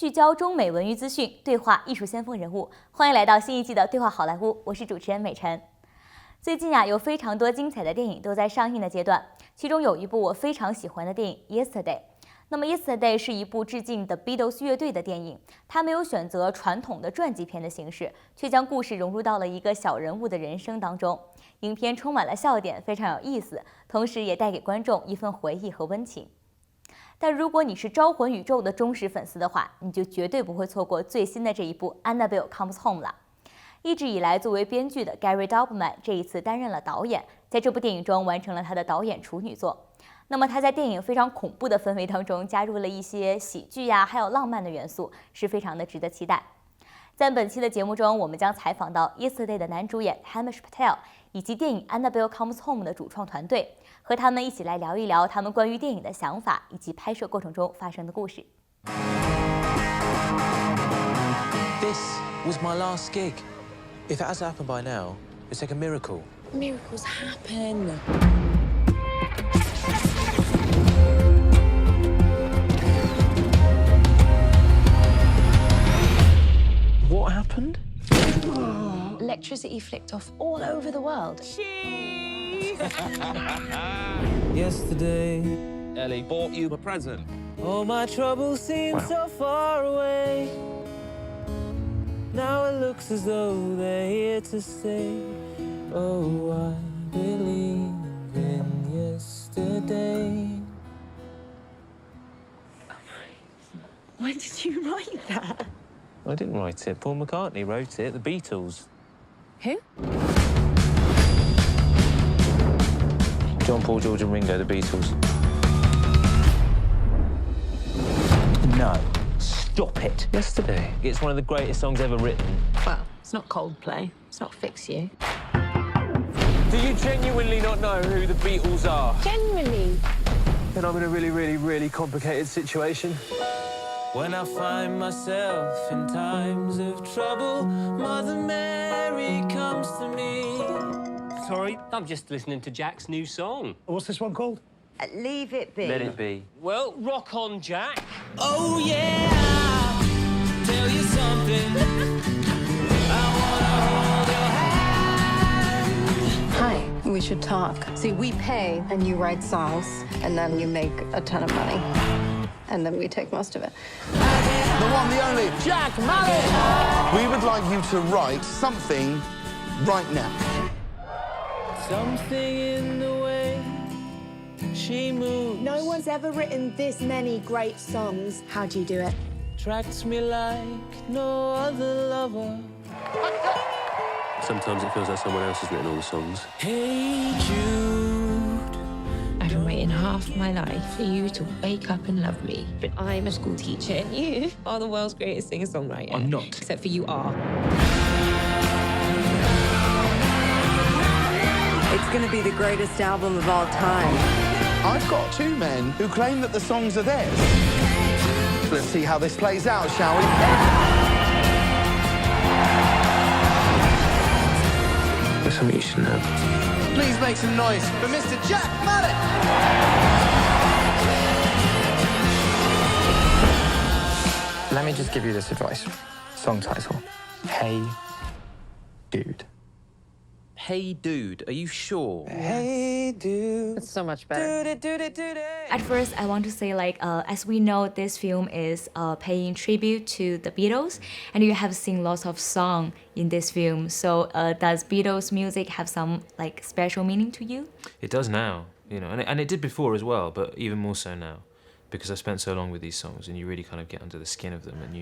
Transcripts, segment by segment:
聚焦中美文娱资讯，对话艺术先锋人物。欢迎来到新一季的《对话好莱坞》，我是主持人美晨。最近有非常多精彩的电影都在上映的阶段，其中有一部我非常喜欢的电影《Yesterday》。那么《Yesterday》是一部致敬的 Beatles 乐队的电影，它没有选择传统的传记片的形式，却将故事融入到了一个小人物的人生当中。影片充满了笑点，非常有意思，同时也带给观众一份回忆和温情。但如果你是招魂宇宙的忠实粉丝的话，你就绝对不会错过最新的这一部《Annabelle Comes Home》了。一直以来作为编剧的 Gary Dauberman 这一次担任了导演，在这部电影中完成了他的导演处女作。那么他在电影非常恐怖的氛围当中加入了一些喜剧还有浪漫的元素，是非常的值得期待。在本期的节目中，我们将采访到 Yesterday 的男主演 Himesh Patel 以及电影 Annabelle Comes Home 的主创团队，和他们一起来聊一聊他们关于电影的想法以及拍摄过程中发生的故事。This was my last gig. If it has happened by now, it's like a miracle. Miracles happen. What happened? Electricity flicked off all over the world. Yesterday, Ellie bought you a present. all my troubles seem so far away. Now it looks as though they're here to stay. Oh, I believe in yesterday. When did you write that? I didn't write it. Paul McCartney wrote it. The Beatles. Who? John, Paul, George and Ringo, the Beatles. No. Stop it. Yesterday. It's one of the greatest songs ever written. Well, it's not Coldplay. It's not Fix You. Do you genuinely not know who the Beatles are? Genuinely. Then I'm in a really complicated situation. When I find myself in times of trouble, Mother Mary comes to me. Sorry, I'm just listening to Jack's new song. What's this one called? Leave it be. Let it be. Well, rock on, Jack. Oh yeah, I'll tell you something. I wanna hold your hand. Hi, we should talk. See, we pay and you write songs, and then you make a ton of money. And then we take most of it. The one, the only, Jack Mallet! We would like you to write something right now. Something in the way she moves. No one's ever written this many great songs. How do you do it? Attracts me like no other lover. Sometimes it feels like someone else has written all the songs. Hey Jude. I've been waiting half my life for you to wake up and love me. But I'm a school teacher and you are the world's greatest singer-songwriter. I'm not. Except for you are. It's going to be the greatest album of all time. I've got two men who claim that the songs are theirs. Let's see how this plays out, shall we? There's something you should know. Please make some noise for Mr. Jack Mallet! Let me just give you this advice. Song title. Hey, Dude. Hey, dude, are you sure? Hey, dude. It's so much better. At first, I want to say as we know, this film is paying tribute to the Beatles, and you have seen lots of songs in this film. So does Beatles music have some special meaning to you? It does now, and it did before as well, but even more so now, because I've spent so long with these songs, and you really kind of get under the skin of them, and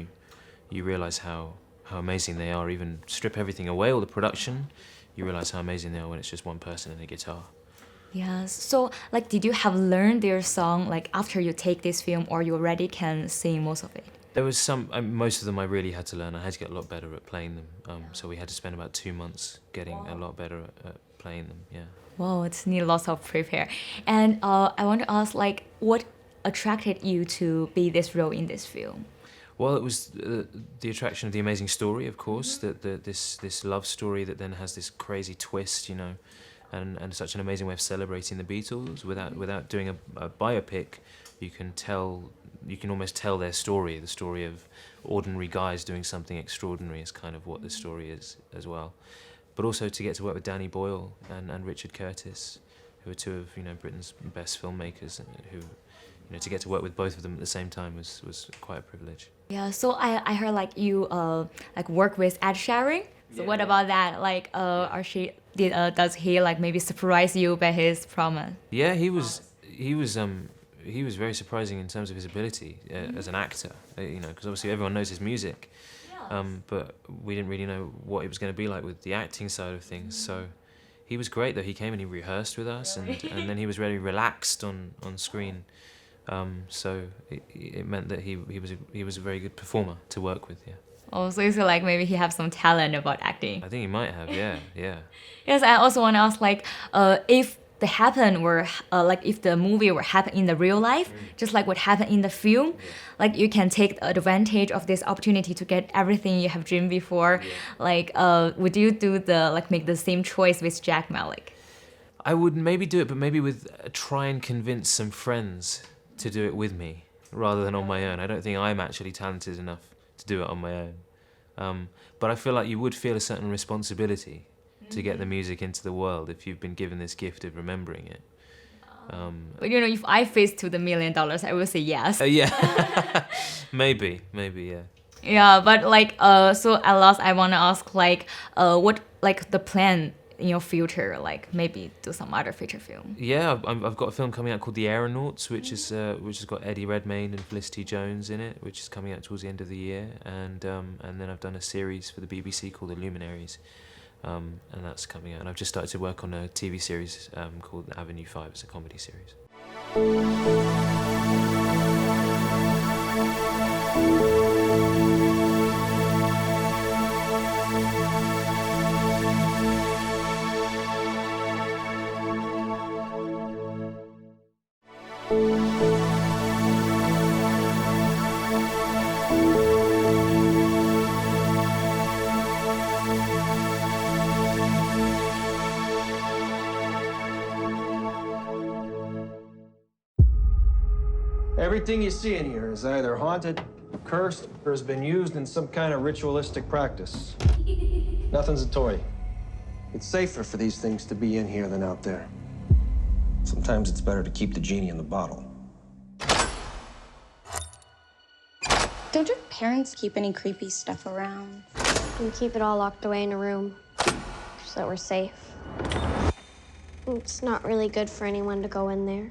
you realize how amazing they are. Even strip everything away, all the production, you realize how amazing they are when it's just one person and a guitar. Yes. So did you have learned their song after you take this film, or you already can sing most of it? There was some, most of them I really had to learn. I had to get a lot better at playing them. So we had to spend about 2 months getting a lot better at playing them, yeah. Wow, it's need lots of prepare. And I want to ask what attracted you to be this role in this film? Well, it was the attraction of the amazing story, of course, this love story that then has this crazy twist, and such an amazing way of celebrating the Beatles. Without doing a biopic, you can tell you can almost tell their story. The story of ordinary guys doing something extraordinary is kind of what the story is as well. But also to get to work with Danny Boyle and Richard Curtis, who are two of Britain's best filmmakers, and who to get to work with both of them at the same time was quite a privilege. Yeah, so I heard like you like work with Ed Sheeran. So what about that? Like, does he like maybe surprise you by his promise? Yeah, he was very surprising in terms of his ability as an actor. Because obviously everyone knows his music, but we didn't really know what it was going to be like with the acting side of things. So he was great though. He came and he rehearsed with us, and then he was very relaxed on screen. So it meant that he was a very good performer to work with. Yeah. Oh, so you feel like maybe he has some talent about acting. I think he might have. Yeah. Yes, I also want to ask like if if the movie were happen in the real life, just like what happened in the film, like you can take advantage of this opportunity to get everything you have dreamed before. Like, would you do make the same choice with Jack Malik? I would maybe do it, but maybe try and convince some friends to do it with me rather than on my own. I don't think I'm actually talented enough to do it on my own. But I feel like you would feel a certain responsibility to get the music into the world if you've been given this gift of remembering it. But if I faced $2 million, I would say yes. Yeah, maybe, yeah. Yeah, but so at last I want to ask what the plan in your future, maybe do some other feature film. Yeah, I've got a film coming out called The Aeronauts, which has got Eddie Redmayne and Felicity Jones in it, which is coming out towards the end of the year, and then I've done a series for the BBC called The Luminaries, and that's coming out. And I've just started to work on a TV series called Avenue 5. It's a comedy series. Everything you see in here is either haunted, cursed, or has been used in some kind of ritualistic practice. Nothing's a toy. It's safer for these things to be in here than out there. Sometimes it's better to keep the genie in the bottle. Don't your parents keep any creepy stuff around? We keep it all locked away in a room so that we're safe. It's not really good for anyone to go in there.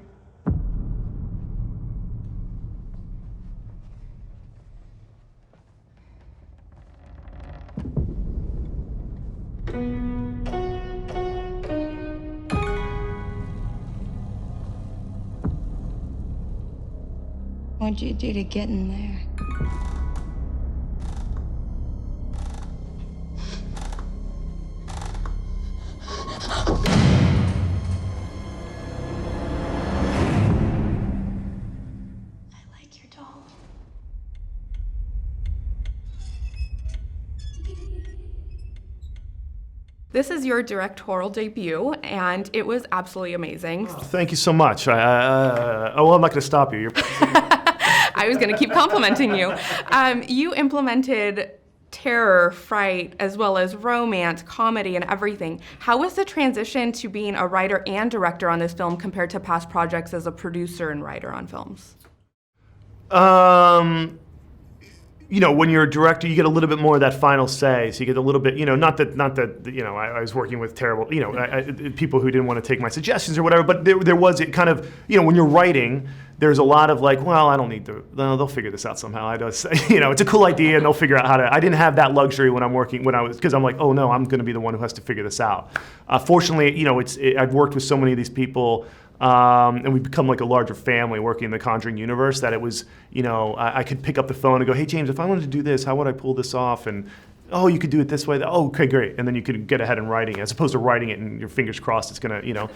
What'd you do to get in there? I like your doll. This is your directorial debut, and it was absolutely amazing. Oh, thank you so much. I'm not going to stop you. I was going to keep complimenting you. You implemented terror, fright, as well as romance, comedy, and everything. How was the transition to being a writer and director on this film compared to past projects as a producer and writer on films? When you're a director, you get a little bit more of that final say. So you get a little bit, not that, I was working with terrible, people who didn't want to take my suggestions or whatever. But there was it kind of, when you're writing, there's a lot of I don't need to. They'll figure this out somehow. It's a cool idea, and they'll figure out how to. I didn't have that luxury because I'm like, oh no, I'm going to be the one who has to figure this out. Fortunately, I've worked with so many of these people. And we've become like a larger family working in the Conjuring Universe that it was, I could pick up the phone and go, hey, James, if I wanted to do this, how would I pull this off? And, oh, you could do it this way. Oh, okay, great. And then you could get ahead in writing as opposed to writing it and your fingers crossed it's going to,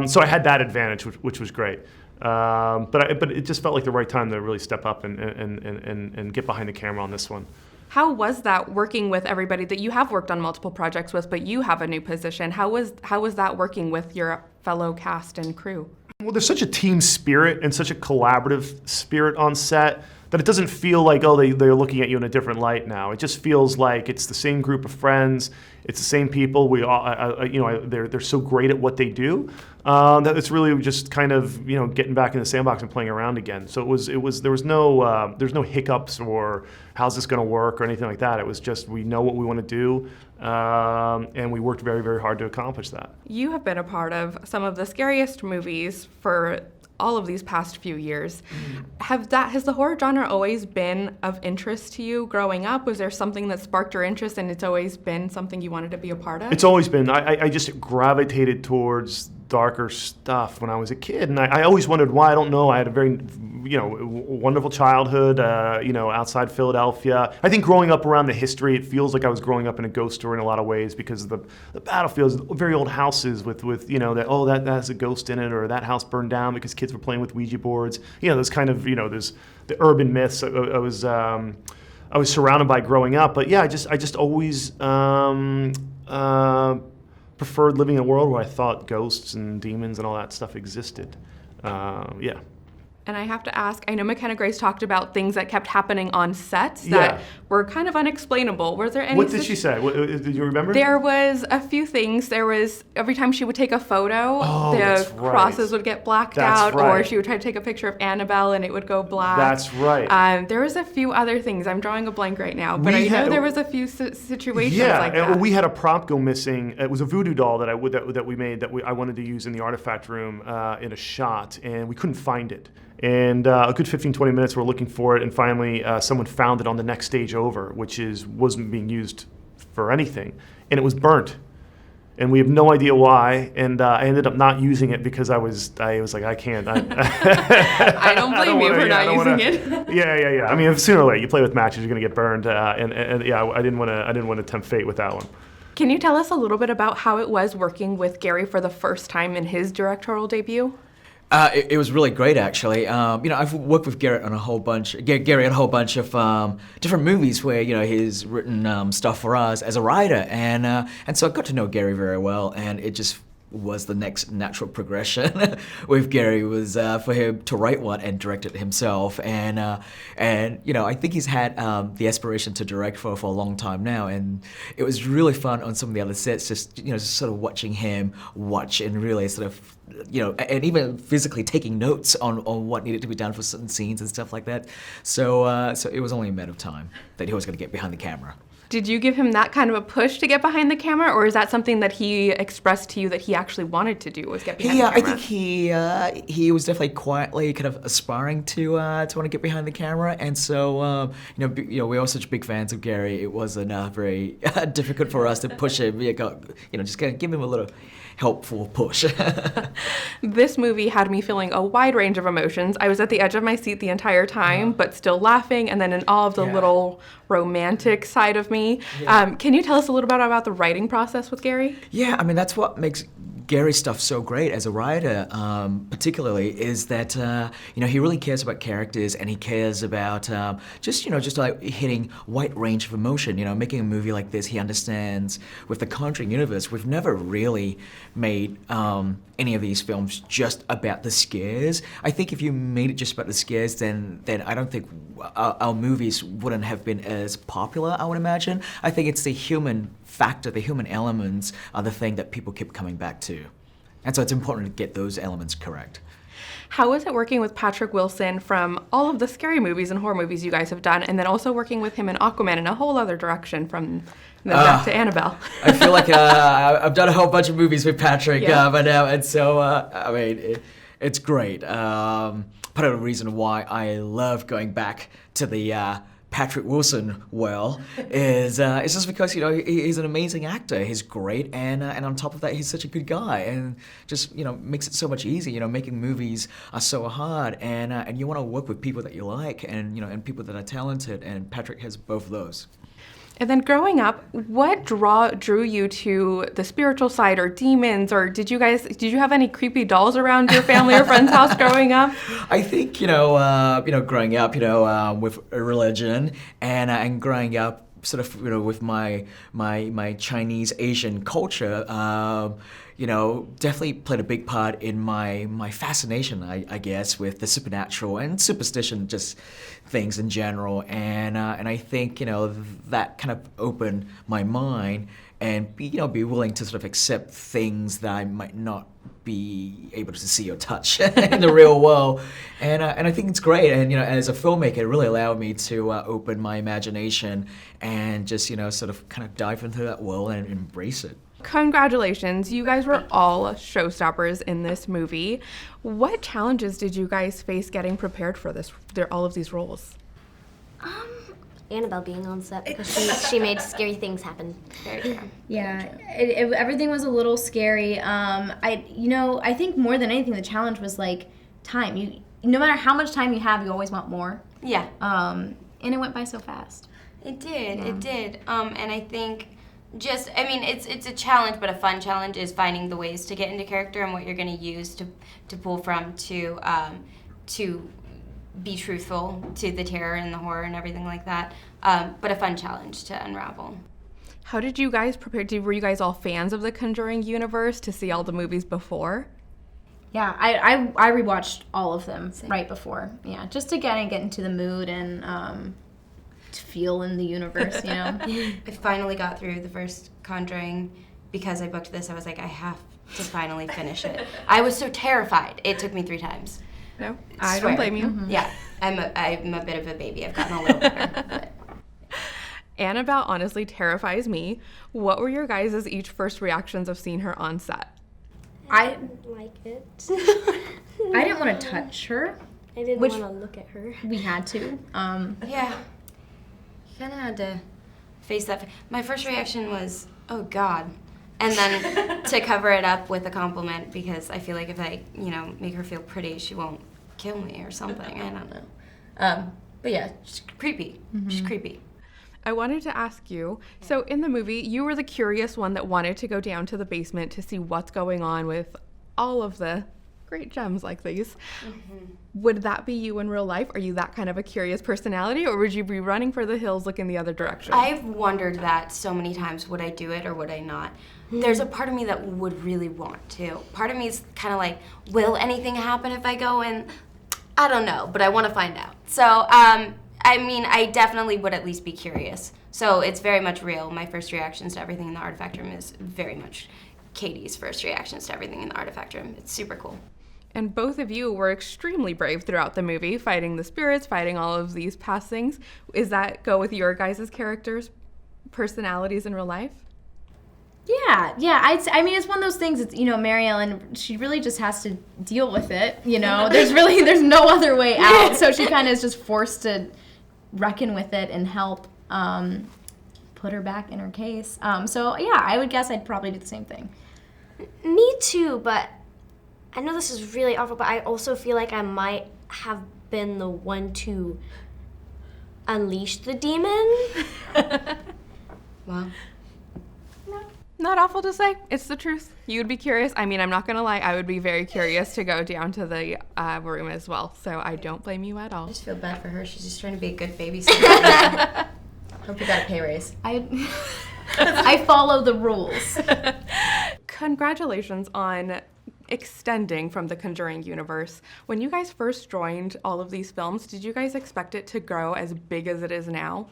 So I had that advantage, which was great. But it just felt like the right time to really step up and get behind the camera on this one. How was that working with everybody that you have worked on multiple projects with, but you have a new position? How was that working with your fellow cast and crew? Well, there's such a team spirit and such a collaborative spirit on set that it doesn't feel like, oh, they're looking at you in a different light now. It just feels like it's the same group of friends. It's the same people. We all, they're so great at what they do that it's really just kind of getting back in the sandbox and playing around again. So there was no hiccups or how's this going to work or anything like that. It was just we know what we want to do, and we worked very, very hard to accomplish that. You have been a part of some of the scariest movies for all of these past few years. Has the horror genre always been of interest to you growing up? Was there something that sparked your interest and it's always been something you wanted to be a part of? It's always been. I just gravitated towards darker stuff when I was a kid, and I always wondered why. I don't know. I had a very wonderful childhood, outside Philadelphia. I think growing up around the history, it feels like I was growing up in a ghost story in a lot of ways because of the battlefields, very old houses with that has a ghost in it, or that house burned down because kids were playing with Ouija boards. Those kind of, there's the urban myths I was surrounded by growing up. But yeah, I just always preferred living in a world where I thought ghosts and demons and all that stuff existed. Yeah. And I have to ask, I know McKenna Grace talked about things that kept happening on sets that were kind of unexplainable. Was there any... What did she say? Did you remember? There was a few things. There was, every time she would take a photo, the crosses would get blacked out, or she would try to take a picture of Annabelle and it would go black. That's right. There was a few other things. I'm drawing a blank right now, but I know there was a few situations like that. We had a prop go missing. It was a voodoo doll that we made I wanted to use in the artifact room in a shot, and we couldn't find it. And a good 15, 20 minutes we're looking for it, and finally someone found it on the next stage over, which wasn't being used for anything, and it was burnt. And we have no idea why, and I ended up not using it because I was like, I can't. I don't blame you for not using it. Yeah. I mean, sooner or later, you play with matches, you're gonna get burned, and yeah, I didn't want to tempt fate with that one. Can you tell us a little bit about how it was working with Gary for the first time in his directorial debut? It was really great, actually. I've worked with Gary on a whole bunch of different movies where he's written stuff for us as a writer, and so I got to know Gary very well, and it just was the next natural progression with Gary was for him to write one and direct it himself, and I think he's had the aspiration to direct for a long time now, and it was really fun on some of the other sets, just sort of watching him watch and really sort of and even physically taking notes on what needed to be done for certain scenes and stuff like that. So it was only a matter of time that he was going to get behind the camera. Did you give him that kind of a push to get behind the camera, or is that something that he expressed to you that he actually wanted to do, was get behind the camera? I think he was definitely quietly kind of aspiring to want to get behind the camera, and so we're all such big fans of Gary. It wasn't very difficult for us to push him. Just kind of give him a little helpful push. This movie had me feeling a wide range of emotions. I was at the edge of my seat the entire time, but still laughing, and then in all of the little romantic side of me. Yeah. Can you tell us a little bit about the writing process with Gary? Yeah, I mean, that's what makes Gary's stuff so great as a writer, particularly, is that he really cares about characters, and he cares about just like hitting wide range of emotion. Making a movie like this, he understands with the Conjuring Universe, we've never really made any of these films just about the scares. I think if you made it just about the scares, then I don't think our movies wouldn't have been as popular, I would imagine. I think it's the human factor, the human elements are the thing that people keep coming back to. And so it's important to get those elements correct. How is it working with Patrick Wilson from all of the scary movies and horror movies you guys have done, and then also working with him in Aquaman in a whole other direction from back to Annabelle? I feel like I've done a whole bunch of movies with Patrick by now, and so, it's great. Part of the reason why I love going back to the Patrick Wilson is just because he's an amazing actor. He's great, and on top of that, he's such a good guy, and just makes it so much easier. Making movies are so hard, and you want to work with people that you like, and people that are talented, and Patrick has both of those. And then growing up, what drew you to the spiritual side or demons, or did you have any creepy dolls around your family or friend's house growing up? I think growing up with religion and growing up sort of, with my Chinese Asian culture, definitely played a big part in my fascination, I guess, with the supernatural and superstition, just things in general. And I think, that kind of opened my mind and be willing to sort of accept things that I might not be able to see or touch in the real world. And I think it's great. And, as a filmmaker, it really allowed me to open my imagination and just, sort of kind of dive into that world and embrace it. Congratulations, you guys were all showstoppers in this movie. What challenges did you guys face getting prepared for all of these roles? Annabelle being on set because she made scary things happen. Very true. Yeah, everything was a little scary. I think more than anything, the challenge was like time. No matter how much time you have, you always want more. Yeah. And it went by so fast. It did. Yeah. It did. And I think it's a challenge, but a fun challenge is finding the ways to get into character and what you're going to use to pull from to be truthful to the terror and the horror and everything like that, but a fun challenge to unravel. How did you guys prepare? Were you guys all fans of the Conjuring universe to see all the movies before? Yeah, I rewatched all of them right before. Yeah, just to get into the mood and to feel in the universe, I finally got through the first Conjuring because I booked this. I was like, I have to finally finish it. I was so terrified. It took me 3 times. No, I don't blame you. Mm-hmm. Yeah, I'm a bit of a baby. I've gotten a little better. But. Annabelle honestly terrifies me. What were your guys' each first reactions of seeing her on set? I didn't like it. I didn't want to touch her. I didn't want to look at her. We had to. Yeah, you kind of had to face that. My first reaction was, oh God. And then to cover it up with a compliment because I feel like if I, make her feel pretty, she won't kill me or something. I don't know. But yeah, she's creepy. Mm-hmm. She's creepy. I wanted to ask you, so in the movie, you were the curious one that wanted to go down to the basement to see what's going on with all of the great gems like these. Mm-hmm. Would that be you in real life? Are you that kind of a curious personality, or would you be running for the hills looking the other direction? I've wondered that so many times. Would I do it or would I not? There's a part of me that would really want to. Part of me is kind of like, will anything happen if I go? And I don't know, but I want to find out. So, I definitely would at least be curious. So it's very much real. My first reactions to everything in the Artifact Room is very much Katie's first reactions to everything in the Artifact Room. It's super cool. And both of you were extremely brave throughout the movie, fighting the spirits, fighting all of these past things. Is that go with your guys' characters' personalities in real life? Yeah. It's one of those things. It's Mary Ellen. She really just has to deal with it. There's no other way out. So she kind of is just forced to reckon with it and help put her back in her case. I would guess I'd probably do the same thing. Me too, but I know this is really awful. But I also feel like I might have been the one to unleash the demon. Wow. Not awful to say. It's the truth. You would be curious. I'm not going to lie. I would be very curious to go down to the room as well. So I don't blame you at all. I just feel bad for her. She's just trying to be a good babysitter. Hope you got a pay raise. I follow the rules. Congratulations on extending from the Conjuring universe. When you guys first joined all of these films, did you guys expect it to grow as big as it is now?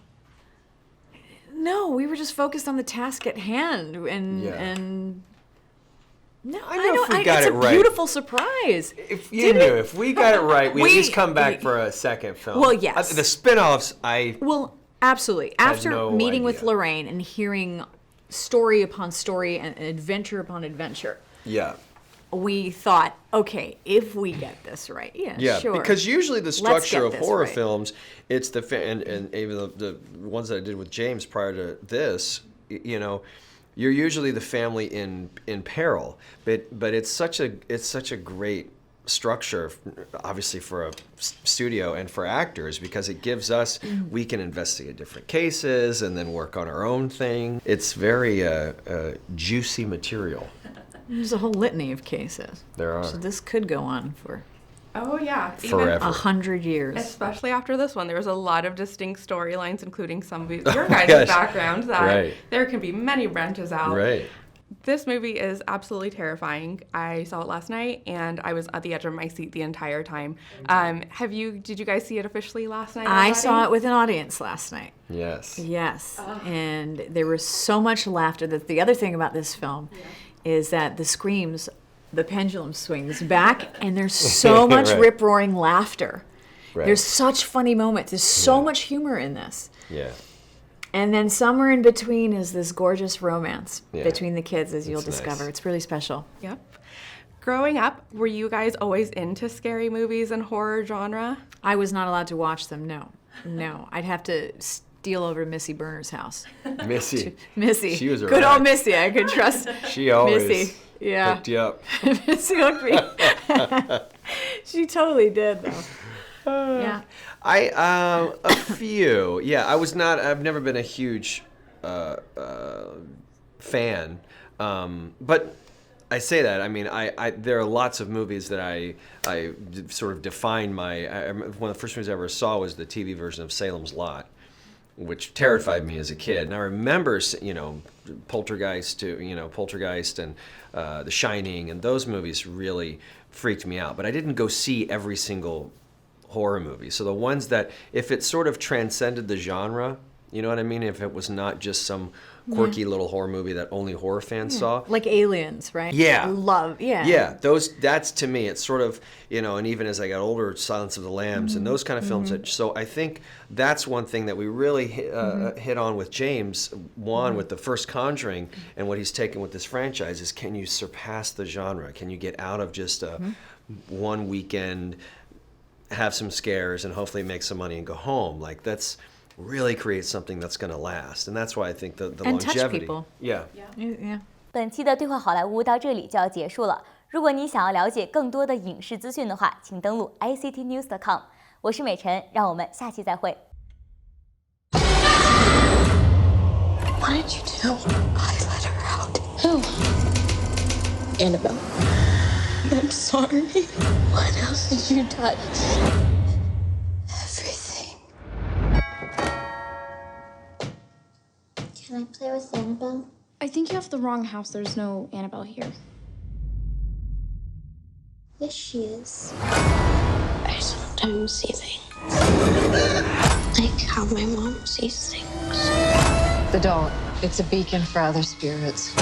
No, we were just focused on the task at hand, and no, I know if we got it right. It's a beautiful surprise. If we got it right, we'd just come back for a second film. Well, yes. The spin-offs, Well, absolutely. After meeting with Lorraine and hearing story upon story and adventure upon adventure. Yeah. We thought, okay, if we get this right, sure. Because usually the structure of horror films, it's and even the ones that I did with James prior to this, you're usually the family in peril, but it's such a great structure, obviously for a studio and for actors, because it gives us we can investigate different cases and then work on our own thing. It's very juicy material. There's a whole litany of cases. There are. So this could go on for Oh yeah, forever. 100 years. Especially after this one, there was a lot of distinct storylines, including some of your guys' background, that there can be many branches out. Right. This movie is absolutely terrifying. I saw it last night, and I was at the edge of my seat the entire time. Did you guys see it officially last night? I saw it with an audience last night. Yes. Yes, and there was so much laughter. The other thing about this film is that the screams, the pendulum swings back, and there's so much rip-roaring laughter. Right. There's such funny moments. There's so much humor in this. Yeah. And then somewhere in between is this gorgeous romance between the kids, as you'll discover. Nice. It's really special. Yep. Growing up, were you guys always into scary movies and horror genre? I was not allowed to watch them, no. No. I'd have to steal over to Missy Berner's house. Missy. Missy. She was a good wreck. old Missy. I could trust She always Missy. Yeah. hooked you up. Missy hooked me. She totally did, though. Yeah. A few. Yeah, I've never been a huge fan. But I say that, I mean, there are lots of movies that I sort of define one of the first movies I ever saw was the TV version of Salem's Lot, which terrified me as a kid. And I remember, Poltergeist and The Shining, and those movies really freaked me out. But I didn't go see every single horror movie. So the ones that, if it sort of transcended the genre, you know what I mean? If it was not just some quirky little horror movie that only horror fans saw. Like Aliens, right? Yeah. Yeah, that's to me, it's sort of, and even as I got older, Silence of the Lambs and those kind of films. So I think that's one thing that we really hit on with James Wan with the first Conjuring, and what he's taken with this franchise is, can you surpass the genre? Can you get out of just one weekend, have some scares, and hopefully make some money and go home? Like, that's really create something that's going to last, and that's why I think the longevity. Yeah. 本期的对话好莱坞到这里就要结束了。如果你想要了解更多的影视资讯的话，请登录 ictnews.com。我是美晨，让我们下期再会。What did you do? I let her out. Who? Annabelle. I'm sorry. What else did you touch? Everything. Can I play with Annabelle? I think you have the wrong house. There's no Annabelle here. Yes, she is. I sometimes see things. Like how my mom sees things. The doll, it's a beacon for other spirits.